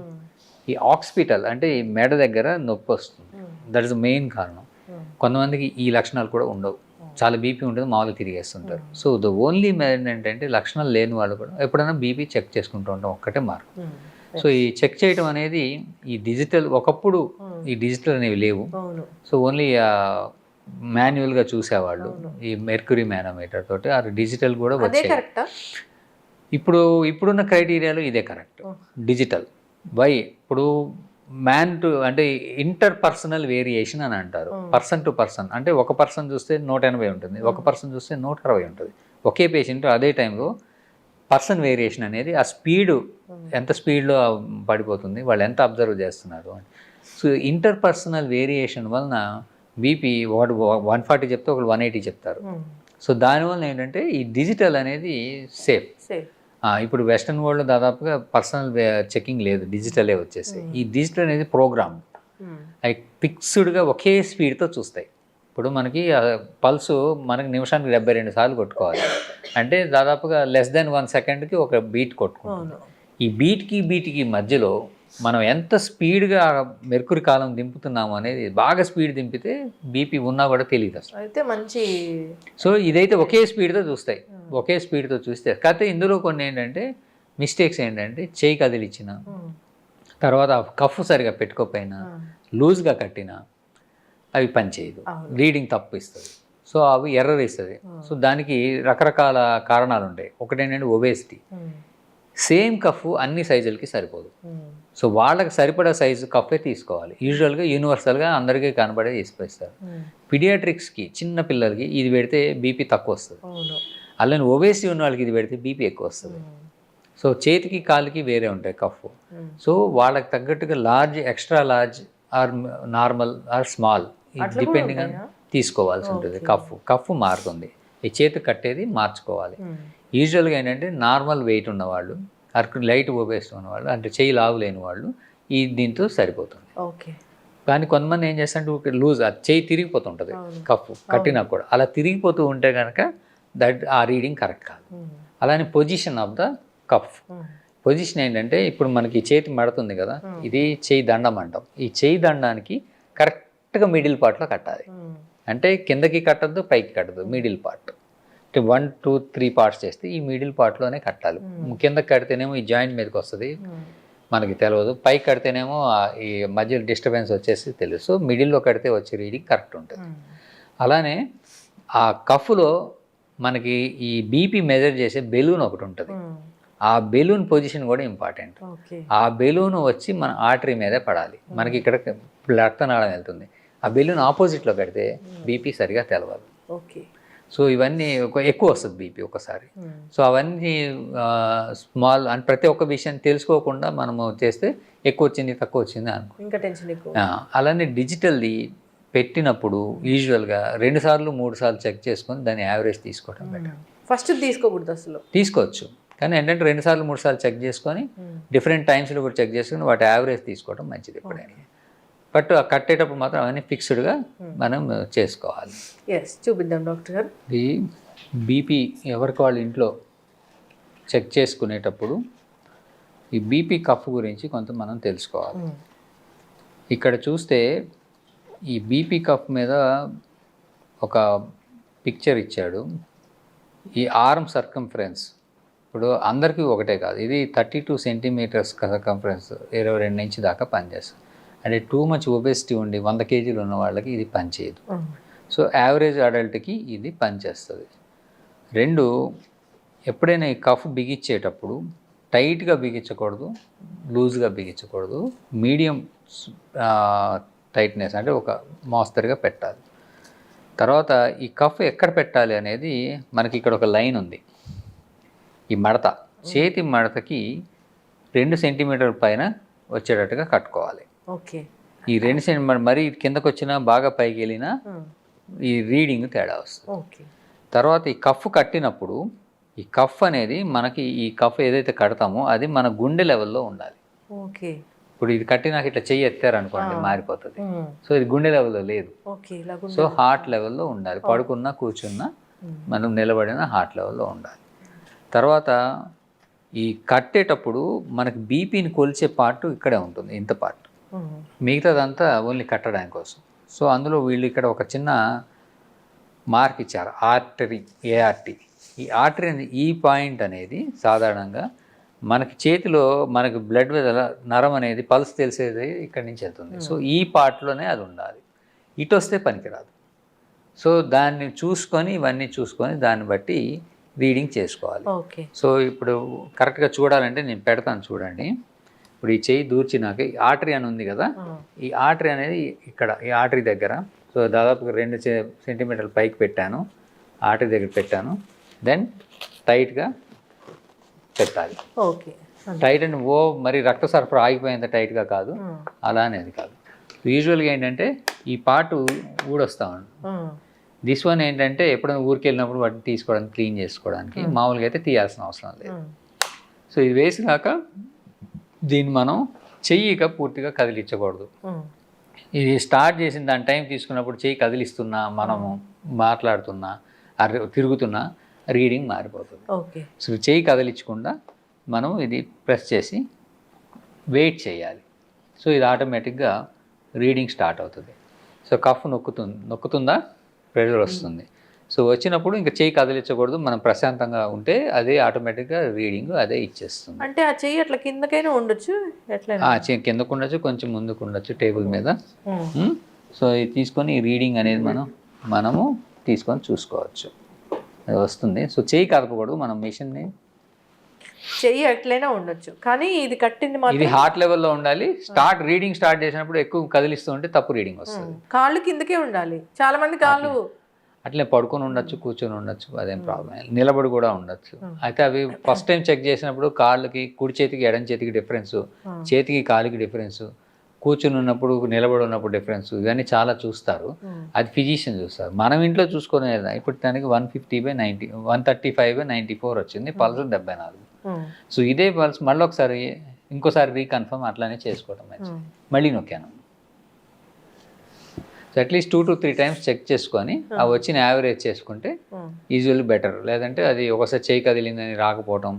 Speaker 3: ఈ ఆక్సిపిటల్ అంటే ఈ మెడ దగ్గర నొప్పి వస్తుంది, దట్ ఇస్ ద మెయిన్ కారణం. కొంతమందికి ఈ లక్షణాలు కూడా ఉండవు, చాలా బీపీ ఉంటుంది, మామూలుగా తిరిగేస్తుంటారు. సో ద ఓన్లీ ఏంటంటే లక్షణాలు లేని వాళ్ళు కూడా ఎప్పుడైనా బీపీ చెక్ చేసుకుంటూ ఉంటాం, ఒక్కటే మార్గం. సో ఈ చెక్ చేయడం అనేది ఈ డిజిటల్, ఒకప్పుడు ఈ డిజిటల్ అనేవి లేవు. సో ఓన్లీ మాన్యువల్గా చూసేవాళ్ళు ఈ మెర్క్యూరీ మానోమీటర్ తోటి. ఆ డిజిటల్ కూడా వచ్చాయి. ఇప్పుడున్న క్రైటీరియాలో ఇదే కరెక్ట్. డిజిటల్ వై ఇప్పుడు మ్యాన్ టు అంటే ఇంటర్ పర్సనల్ వేరియేషన్ అని అంటారు. పర్సన్ టు పర్సన్ అంటే ఒక పర్సన్ చూస్తే 180 ఉంటుంది, ఒక పర్సన్ చూస్తే 160 ఉంటుంది. ఒకే పేషెంట్ అదే టైంలో పర్సన్ వేరియేషన్ అనేది ఆ స్పీడు ఎంత స్పీడ్లో పడిపోతుంది, వాళ్ళు ఎంత అబ్జర్వ్ చేస్తున్నారు అని. సో ఇంటర్ పర్సనల్ వేరియేషన్ వలన బీపీ 140 చెప్తే ఒకళ్ళు 180 చెప్తారు. సో దానివల్ల ఏంటంటే ఈ డిజిటల్ అనేది సేఫ్. ఇప్పుడు వెస్ట్రన్ వరల్డ్లో దాదాపుగా పర్సనల్ చెకింగ్ లేదు, డిజిటలే వచ్చేసి. ఈ డిజిటల్ అనేది ప్రోగ్రామ్ లైక్ ఫిక్స్డ్గా ఒకే స్పీడ్తో చూస్తాయి. ఇప్పుడు మనకి పల్సు మనకి నిమిషానికి 72 సార్లు కొట్టుకోవాలి అంటే దాదాపుగా లెస్ దెన్ 1 సెకండ్కి ఒక బీట్ కొట్టుకుంటాం. ఈ బీట్కి మధ్యలో మనం ఎంత స్పీడ్గా మెర్కురీ కాలం దింపుతున్నాము అనేది, బాగా స్పీడ్ దింపితే బీపీ ఉన్నా కూడా తెలియదు అసలు.
Speaker 2: అయితే మంచి
Speaker 3: సో ఇదైతే ఒకే స్పీడ్తో చూస్తాయి, ఒకే స్పీడ్తో చూస్తే. కాకపోతే ఇందులో కొన్ని ఏంటంటే మిస్టేక్స్ ఏంటంటే చేయి కదిలిచ్చిన తర్వాత కఫ్ సరిగా పెట్టుకోకపోయినా, లూజ్గా కట్టినా అవి పనిచేయదు, రీడింగ్ తప్పు ఇస్తుంది. సో అవి ఎర్రర్ ఇస్తుంది. సో దానికి రకరకాల కారణాలు ఉంటాయి. ఒకటేంటంటే ఒబేసిటీ. సేమ్ కఫ్ అన్ని సైజులకి సరిపోదు. సో వాళ్ళకి సరిపడా సైజు కఫే తీసుకోవాలి. యూజువల్గా యూనివర్సల్గా అందరికీ కనబడే తీసుకొస్తారు. పీడియాట్రిక్స్కి చిన్న పిల్లలకి ఇది పెడితే బీపీ తక్కువ వస్తుంది, అలానే ఒబేసిటీ ఉన్న వాళ్ళకి ఇది పెడితే బీపీ ఎక్కువ వస్తుంది. సో చేతికి కాలుకి వేరే ఉంటాయి కఫ్. సో వాళ్ళకి తగ్గట్టుగా large, extra large or normal or small depending on తీసుకోవాల్సి ఉంటుంది. కఫ్ మారుతుంది, ఈ చేతి కట్టేది మార్చుకోవాలి. యూజువల్గా ఏంటంటే నార్మల్ వెయిట్ ఉన్నవాళ్ళు, లైట్ ఒబేసిటీ ఉన్నవాళ్ళు, అంటే చేయి లావు లేని వాళ్ళు ఈ దీంతో సరిపోతుంది. కానీ కొంతమంది ఏం చేస్తారంటే లూజ్, ఆ చేయి తిరిగిపోతుంటుంది కఫ్ కట్టినా కూడా. అలా తిరిగిపోతూ ఉంటే కనుక ఆ రీడింగ్ కరెక్ట్ కాదు. అలానే position of the cuff. Position ఏంటంటే ఇప్పుడు మనకి చేతి మడుతుంది కదా, ఇది చేయి దండం అంటాం. ఈ చేయి దండానికి కరెక్ట్గా మిడిల్ పార్ట్లో కట్టాలి. అంటే కిందకి కట్టద్దు, పైకి కట్టద్దు, మిడిల్ పార్ట్. అంటే 1, 2, 3 పార్ట్స్ చేస్తే ఈ మిడిల్ పార్ట్లోనే కట్టాలి. కిందకి కడితేనేమో ఈ జాయింట్ మీదకి వస్తుంది, మనకి తెలియదు. పైకి కడితేనేమో ఈ మధ్యలో డిస్టర్బెన్స్ వచ్చేసి తెలుసు. సో మిడిల్లో కడితే వచ్చే రీడింగ్ కరెక్ట్ ఉంటుంది. అలానే ఆ కఫ్లో మనకి ఈ బీపీ మెజర్ చేసే బెలూన్ ఒకటి ఉంటుంది. ఆ బెలూన్ పొజిషన్ కూడా ఇంపార్టెంట్. ఆ బెలూన్ వచ్చి మన ఆర్టరీ మీదే పడాలి. మనకి ఇక్కడ రక్తనాళం వెళ్తుంది. ఆ బెలూన్ ఆపోజిట్లో కడితే బీపీ సరిగా తెలవదు. సో ఇవన్నీ ఎక్కువ వస్తుంది బీపీ ఒకసారి. సో అవన్నీ స్మాల్ అండ్ ప్రతి ఒక్క విషయం తెలుసుకోకుండా మనము చేస్తే ఎక్కువ వచ్చింది తక్కువ వచ్చింది అనుకో,
Speaker 2: ఇంకా టెన్షన్ ఎక్కువ.
Speaker 3: అలానే డిజిటల్ది పెట్టినప్పుడు యూజువల్గా 2 సార్లు 3 సార్లు చెక్ చేసుకొని దాని యావరేజ్ తీసుకోవడం బెటర్.
Speaker 2: ఫస్ట్ తీసుకోకూడదు అసలు.
Speaker 3: తీసుకోవచ్చు, కానీ ఏంటంటే 2 సార్లు 3 సార్లు చెక్ చేసుకొని డిఫరెంట్ టైమ్స్లో కూడా చెక్ చేసుకొని వాటి యావరేజ్ తీసుకోవడం మంచిది ఎప్పుడైనా. బట్ కట్టేటప్పుడు మాత్రం అవన్నీ ఫిక్స్డ్గా మనం చేసుకోవాలి.
Speaker 2: చూపిద్దాం డాక్టర్ గారు.
Speaker 3: ఈ బీపీ ఎవరికి వాళ్ళ ఇంట్లో చెక్ చేసుకునేటప్పుడు ఈ బీపీ కఫ్ గురించి కొంత మనం తెలుసుకోవాలి. ఇక్కడ చూస్తే ఈ బీపీ కఫ్ మీద ఒక పిక్చర్ ఇచ్చాడు. ఈ ఆర్మ్ సర్కంఫరెన్స్ ఇప్పుడు అందరికీ ఒకటే కాదు, ఇది 32 సెంటీమీటర్స్ సర్కంఫరెన్స్ 22 ఇంచ్ దాకా పనిచేస్తుంది. అంటే టూ మచ్ ఒబేసిటీ ఉండి 100 కేజీలు ఉన్న వాళ్ళకి ఇది పనిచేయదు. సో యావరేజ్ అడల్ట్కి ఇది పనిచేస్తుంది. 2, ఎప్పుడైనా ఈ కఫ్ బిగించేటప్పుడు టైట్గా బిగించకూడదు, లూజ్గా బిగించకూడదు, మీడియం టైట్నెస్ అంటే ఒక మోస్తరుగా పెట్టాలి. తర్వాత ఈ కఫ్ ఎక్కడ పెట్టాలి అనేది మనకి ఇక్కడ ఒక లైన్ ఉంది. ఈ మడత, చేతి మడతకి 2 సెంటీమీటర్ల పైన వచ్చేటట్టుగా కట్టుకోవాలి. ఈ 2 సెంటీమీటర్ మరీ కిందకు వచ్చినా బాగా పైకి వెళ్ళినా ఈ రీడింగ్ తేడా వస్తుంది. తర్వాత ఈ కఫ్ కట్టినప్పుడు ఈ కఫ్ అనేది మనకి ఈ కఫ్ ఏదైతే కడతామో అది మన గుండె లెవెల్లో ఉండాలి. ఇప్పుడు ఇది కట్టి నాకు ఇట్లా చెయ్యి ఎత్తారనుకోండి మారిపోతుంది. సో ఇది గుండె లెవెల్లో లేదు. సో హార్ట్ లెవెల్లో ఉండాలి. పడుకున్నా కూర్చున్నా మనం నిలబడిన హార్ట్ లెవెల్లో ఉండాలి. తర్వాత ఈ కట్టేటప్పుడు మనకి బీపీని కొలిచే పార్ట్ ఇక్కడే ఉంటుంది, ఇంత పార్ట్. మిగతాదంతా ఓన్లీ కట్టడానికి కోసం. సో అందులో వీళ్ళు ఇక్కడ ఒక చిన్న మార్క్ ఇచ్చారు, ఆర్టరీ, ఏఆర్టీ. ఈ ఆర్టరీ అనేది ఈ పాయింట్ అనేది సాధారణంగా మనకి చేతిలో మనకి బ్లడ్ నరం అనేది పల్స్ తెలిసేది ఇక్కడి నుంచి వెళ్తుంది. సో ఈ పార్ట్లోనే అది ఉండాలి, ఇటు వస్తే పనికిరాదు. సో దాన్ని చూసుకొని ఇవన్నీ చూసుకొని దాన్ని బట్టి రీడింగ్ చేసుకోవాలి.
Speaker 2: ఓకే.
Speaker 3: సో ఇప్పుడు కరెక్ట్గా చూడాలంటే నేను పెడతాను చూడండి. ఇప్పుడు ఈ చెయ్యి దూర్చినాక ఈ ఆర్టరీ అని ఉంది కదా, ఈ ఆర్టరీ అనేది ఇక్కడ ఈ ఆర్టరీ దగ్గర, సో దాదాపుగా 2 సెంటీమీటర్ల పైకి పెట్టాను, ఆర్టరీ దగ్గర పెట్టాను. దెన్ టైట్గా పెట్టాలి.
Speaker 2: ఓకే.
Speaker 3: టైట్ అండ్ మరి రక్త సరఫరా ఆగిపోయేంత టైట్గా కాదు, అలా అనేది కాదు. యూజువల్గా ఏంటంటే ఈ పార్ట్ ఊడొస్తా ఉంది. దిస్ వన్ ఏంటంటే ఎప్పుడైనా ఊరికి వెళ్ళినప్పుడు వాటిని తీసుకోవడానికి, క్లీన్ చేసుకోవడానికి, మామూలుగా అయితే తీయాల్సిన అవసరం లేదు. సో ఇది వేసినాక దీన్ని మనం చెయ్యిగా పూర్తిగా కదిలించకూడదు. ఇది స్టార్ట్ చేసిన దాని టైం తీసుకున్నప్పుడు చెయ్యి కదిలిస్తున్నా, మనము మాట్లాడుతున్నా, తిరుగుతున్నా రీడింగ్ మారిపోతుంది.
Speaker 2: ఓకే.
Speaker 3: సో చెయ్యి కదిలించకుండా మనం ఇది ప్రెస్ చేసి వెయిట్ చేయాలి. సో ఇది ఆటోమేటిక్గా రీడింగ్ స్టార్ట్ అవుతుంది. సో కఫ్ నొక్కుతుందా, ప్రెషర్ వస్తుంది. సో వచ్చినప్పుడు ఇంకా చెయ్యి కదిలించకూడదు, మనం ప్రశాంతంగా ఉంటే అదే ఆటోమేటిక్గా రీడింగ్ అదే ఇచ్చేస్తుంది.
Speaker 2: అంటే ఆ చెయ్యి అట్లా కిందకైనా ఉండొచ్చు, ఎట్లా
Speaker 3: కిందకు ఉండొచ్చు, కొంచెం ముందుకు ఉండొచ్చు టేబుల్ మీద. సో ఇది తీసుకొని ఈ రీడింగ్ అనేది మనము తీసుకొని చూసుకోవచ్చు, అది వస్తుంది. సో చెయ్యి కదపకూడదు, మనం మిషన్ని
Speaker 2: చెయ్యి ఎట్లయినా ఉండొచ్చు, కానీ ఇది కట్టింది
Speaker 3: ఇది హార్ట్ లెవెల్లో ఉండాలి. రీడింగ్ స్టార్ట్ చేసినప్పుడు ఎక్కువ కదిలిస్తూ ఉంటే తప్పు రీడింగ్ వస్తుంది.
Speaker 2: కాళ్ళు కిందకే ఉండాలి. చాలా మంది కాళ్ళు
Speaker 3: అట్లే పడుకొని ఉండొచ్చు, కూర్చొని ఉండొచ్చు, అదేం ప్రాబ్లం. నిలబడి కూడా ఉండొచ్చు. అయితే అవి ఫస్ట్ టైం చెక్ చేసినప్పుడు కాళ్ళకి, కుడి చేతికి ఎడం చేతికి డిఫరెన్స్, చేతికి కాలికి డిఫరెన్స్, కూర్చుని ఉన్నప్పుడు నిలబడి ఉన్నప్పుడు డిఫరెన్స్, ఇవన్నీ చాలా చూస్తారు. అది ఫిజిషియన్ చూస్తారు. మనం ఇంట్లో చూసుకునేది ఇప్పుడు దానికి 150/90, 135/94 వచ్చింది, పల్స్ 74. సో ఇదే పల్స్ మళ్ళీ ఇంకోసారి రీకన్ఫర్మ్ అట్లానే చేసుకోవడం మంచిది. మళ్ళీ నొక్కాను. So at least 2 to 3 times check చేసుకొని ఆ వచ్చిన యావరేజ్ చేసుకుంటే యూజువల్లీ బెటర్. లేదంటే అది ఒకసారి చేయి కదిలిందని రాకపోవటం,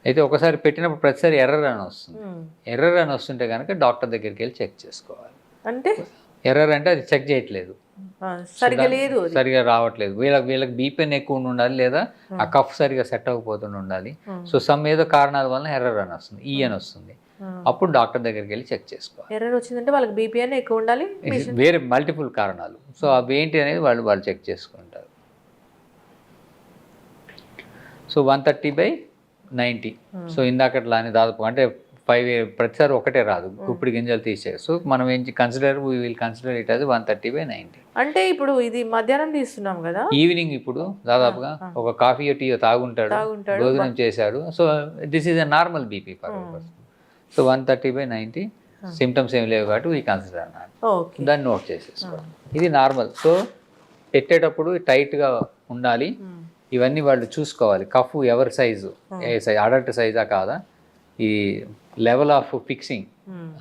Speaker 3: అయితే ఒకసారి పెట్టినప్పుడు ప్రతిసారి ఎర్రర్ అని వస్తుంది. ఎర్రర్ అని వస్తుంటే కనుక డాక్టర్ దగ్గరికి వెళ్ళి చెక్ చేసుకోవాలి.
Speaker 2: అంటే
Speaker 3: ఎర్రర్ అంటే అది చెక్ చేయట్లేదు, సరిగా రావట్లేదు. వీళ్ళకి బీపీఎన్ ఎక్కువ ఉండాలి, లేదా ఆ కఫ్ సరిగా సెట్ అవ్వకపోతుండి ఉండాలి. సో సమ్ ఏదో కారణాల వల్ల ఎర్రర్ అని వస్తుంది, ఈ అని వస్తుంది. అప్పుడు డాక్టర్ దగ్గరికి వెళ్ళి చెక్ చేసుకోవాలి.
Speaker 2: ఎర్రర్ వచ్చిందంటే వాళ్ళకి బీపీఎన్ ఎక్కువ ఉండాలి,
Speaker 3: వేరే మల్టిపుల్ కారణాలు. సో అవి ఏంటి అనేది వాళ్ళు చెక్ చేసుకుంటారు. సో 130/90. సో ఇందాకట్లానే దాదాపు అంటే 5 ప్రతిసారి ఒకటే రాదు, గుప్పిడి గింజలు తీసేది. సో మనం విల్ కన్సిడర్ ఇట్ అది 130/90.
Speaker 2: అంటే ఇప్పుడు ఇది మధ్యాహ్నం తీస్తున్నాం కదా, ఈవినింగ్
Speaker 3: ఇప్పుడు దాదాపుగా ఒక కాఫీ టీ తాగుంటాడు, భోజనం చేశాడు. So this is a normal BP purpose. So 130/90 symptoms ఏమి లేవు కాబట్టి వీ కన్సిడర్ అన్నాడు, దాన్ని నోట్ చేసేసుకోండి. ఇది నార్మల్. సో పెట్టేటప్పుడు టైట్గా ఉండాలి, ఇవన్నీ వాళ్ళు చూసుకోవాలి. కఫ్ ఎవరి సైజు, అడల్ట్ సైజా కాదా, ఈ level of fixing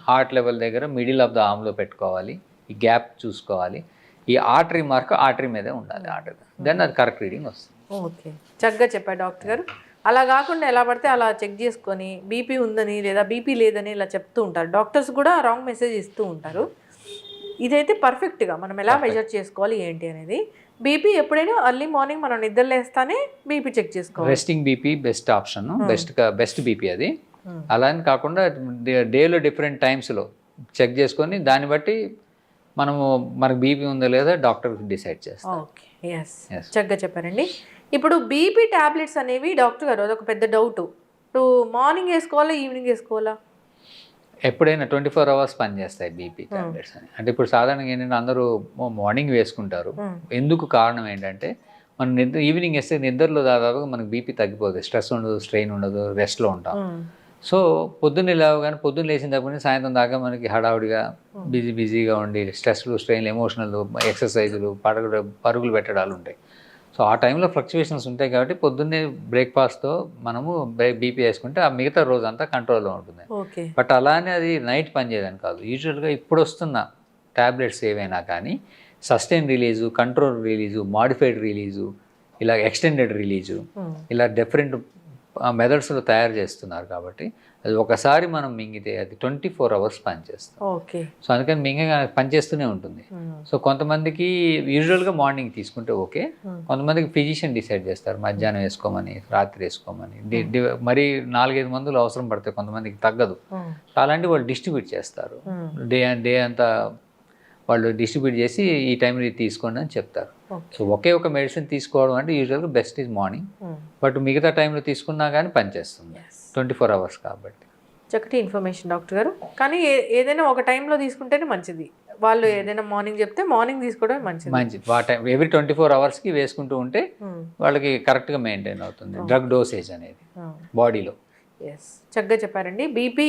Speaker 3: heart level దగ్గర మిడిల్ ఆఫ్ ద ఆర్మ్లో పెట్టుకోవాలి, ఈ గ్యాప్ చూసుకోవాలి. ఈ ఆర్టరీ మార్క్ ఆర్టరీ మీదే ఉండాలి, ఆర్టరీ, దెన్ అది కరెక్ట్ రీడింగ్ వస్తుంది.
Speaker 2: ఓకే, చక్కగా చెప్పారు డాక్టర్ గారు. అలా కాకుండా ఎలా పడితే అలా చెక్ చేసుకొని బీపీ ఉందని లేదా బీపీ లేదని ఇలా చెప్తూ ఉంటారు. డాక్టర్స్ కూడా రాంగ్ మెసేజ్ ఇస్తూ ఉంటారు. ఇదైతే పర్ఫెక్ట్గా మనం ఎలా మెజర్ చేసుకోవాలి ఏంటి అనేది. బీపీ ఎప్పుడైనా ఎర్లీ మార్నింగ్ మనం నిద్ర లేస్తానే బీపీ చెక్ చేసుకోవాలి.
Speaker 3: Resting BP best option, best BP అది. అలా అని కాకుండా డేలో డిఫరెంట్ టైమ్స్లో చెక్ చేసుకొని దాన్ని బట్టి మనకు బీపీ ఉందో లేదా డాక్టర్ డిసైడ్ చేస్తాం.
Speaker 2: ఓకే, ఎస్, చక్కగా చెప్పారండి. ఇప్పుడు బీపీ టాబ్లెట్స్ అనేవి డాక్టర్ గారు అదొక పెద్ద డౌట్. ఇప్పుడు మార్నింగ్ వేసుకోవాలా, ఈవినింగ్ వేసుకోవాలా?
Speaker 3: ఎప్పుడైనా 24 hours పనిచేస్తాయి బీపీ టాబ్లెట్స్ అని. అంటే ఇప్పుడు సాధారణంగా ఏంటంటే అందరూ మార్నింగ్ వేసుకుంటారు. ఎందుకు కారణం ఏంటంటే మనం ఈవినింగ్ వేస్తే నిద్రలో దాదాపుగా మనకు బీపీ తగ్గిపోతుంది, స్ట్రెస్ ఉండదు, స్ట్రెయిన్ ఉండదు, రెస్ట్లో ఉంటాం. సో పొద్దున్న లేవగానే, పొద్దున్న లేచిన దగ్గర సాయంత్రం దాకా మనకి హడావుడిగా బిజీగా ఉండి స్ట్రెస్లు, స్ట్రెయిన్లు, ఎమోషనల్, ఎక్సర్సైజులు, పరుగులు పెట్టడాలు ఉంటాయి. సో ఆ టైంలో ఫ్లక్చువేషన్స్ ఉంటాయి కాబట్టి పొద్దున్నే బ్రేక్ఫాస్ట్తో మనము బీపీ వేసుకుంటే ఆ మిగతా రోజంతా కంట్రోల్లో ఉంటుంది. బట్ అలానే అది నైట్ పనిచేయదని కాదు. యూజువల్గా ఇప్పుడు వస్తున్న ట్యాబ్లెట్స్ ఏవైనా కానీ sustain release, control release, modified release, ఇలా ఎక్స్టెండెడ్ రిలీజు, ఇలా డిఫరెంట్ మెథడ్స్లో తయారు చేస్తున్నారు. కాబట్టి అది ఒకసారి మనం మింగితే అది 24 hours పనిచేస్తుంది. సో అందుకని మింగగా పనిచేస్తూనే ఉంటుంది. సో కొంతమందికి యూజువల్గా మార్నింగ్ తీసుకుంటే ఓకే, కొంతమందికి ఫిజిషియన్ డిసైడ్ చేస్తారు మధ్యాహ్నం వేసుకోమని, రాత్రి వేసుకోమని. మరి 4-5 మందులు అవసరం పడతాయి, కొంతమందికి తగ్గదు. సో అలాంటి వాళ్ళు డిస్ట్రిబ్యూట్ చేస్తారు, డే అంతా వాళ్ళు డిస్ట్రిబ్యూట్ చేసి ఈ టైంలో తీసుకోండి అని చెప్తారు. సో ఒకే ఒక మెడిసిన్ తీసుకోవడం అంటే యూజువల్గా బెస్ట్ ఈజ్ మార్నింగ్, బట్ మిగతా టైంలో తీసుకున్నా కానీ పనిచేస్తుంది 24 hours కాబట్టి.
Speaker 2: చక్కటి ఇన్ఫర్మేషన్ డాక్టర్ గారు. కానీ ఏదైనా ఒక టైంలో తీసుకుంటేనే మంచిది. వాళ్ళు ఏదైనా మార్నింగ్ చెప్తే మార్నింగ్ తీసుకోవడమే మంచిది.
Speaker 3: ఎవ్రీ 24 hours వేసుకుంటూ ఉంటే వాళ్ళకి కరెక్ట్గా మెయింటైన్ అవుతుంది డ్రగ్ డోసేజ్ అనేది బాడీలో.
Speaker 2: ఎస్, చక్కగా చెప్పారండి. బీపీ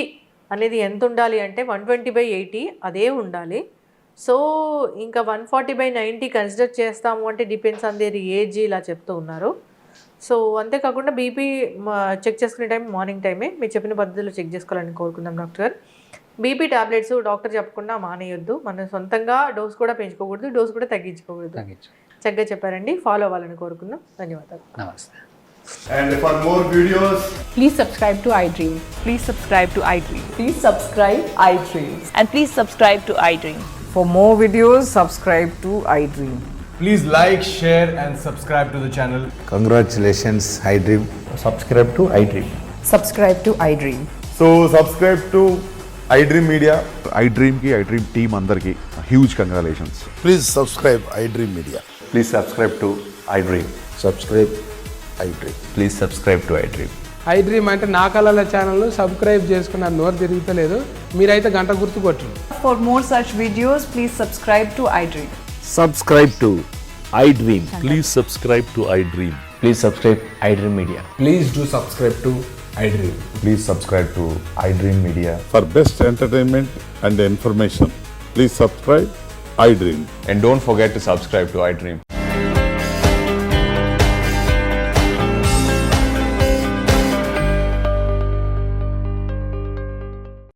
Speaker 2: అనేది ఎంత ఉండాలి అంటే 120/80 అదే ఉండాలి. సో ఇంకా 140/90 కన్సిడర్ చేస్తాము అంటే డిపెండ్స్ ఆన్ దేర్ ఏజ్ ఇలా చెప్తూ ఉన్నారు. సో అంతేకాకుండా బీపీ చెక్ చేసుకునే టైం మార్నింగ్ టైమే మీరు చెప్పిన పద్ధతిలో చెక్ చేసుకోవాలని కోరుకుందాం డాక్టర్ గారు. బీపీ టాబ్లెట్స్ డాక్టర్ చెప్పకుండా మానేయొద్దు, మనం సొంతంగా డోస్ కూడా పెంచుకోకూడదు, డోస్ కూడా తగ్గించుకోకూడదు. చక్కగా చెప్పారండి. ఫాలో అవ్వాలని కోరుకుందాం. ధన్యవాదాలు.
Speaker 3: నమస్తే.
Speaker 4: And for more videos,
Speaker 5: Please subscribe to iDream.
Speaker 6: Please subscribe to iDream.
Speaker 5: Please subscribe iDream.
Speaker 6: And please subscribe to iDream.
Speaker 5: For more videos, subscribe to iDream.
Speaker 4: please like, share and subscribe to the channel.
Speaker 7: Congratulations, iDream.
Speaker 8: subscribe to iDream.
Speaker 5: Subscribe to iDream.
Speaker 4: So subscribe to iDream Media.
Speaker 9: iDream ki iDream team అందరికి huge congratulations.
Speaker 7: Please subscribe iDream Media.
Speaker 8: Please subscribe to iDream.
Speaker 7: Subscribe iDream.
Speaker 8: Please subscribe to iDream.
Speaker 10: iDream అంటే నా కళల ఛానల్ను subscribe చేసుకున్న నోరు తిరుగుతలేదు, మీరైతే గంట గుర్తు కొట్టండి.
Speaker 6: For more such videos, please subscribe to iDream.
Speaker 11: Subscribe to iDream. Please subscribe to iDream.
Speaker 8: Please subscribe iDream Media.
Speaker 4: Please do subscribe to iDream.
Speaker 8: Please subscribe to iDream Media.
Speaker 9: For best entertainment and information, please subscribe iDream.
Speaker 8: And don't forget to subscribe to iDream.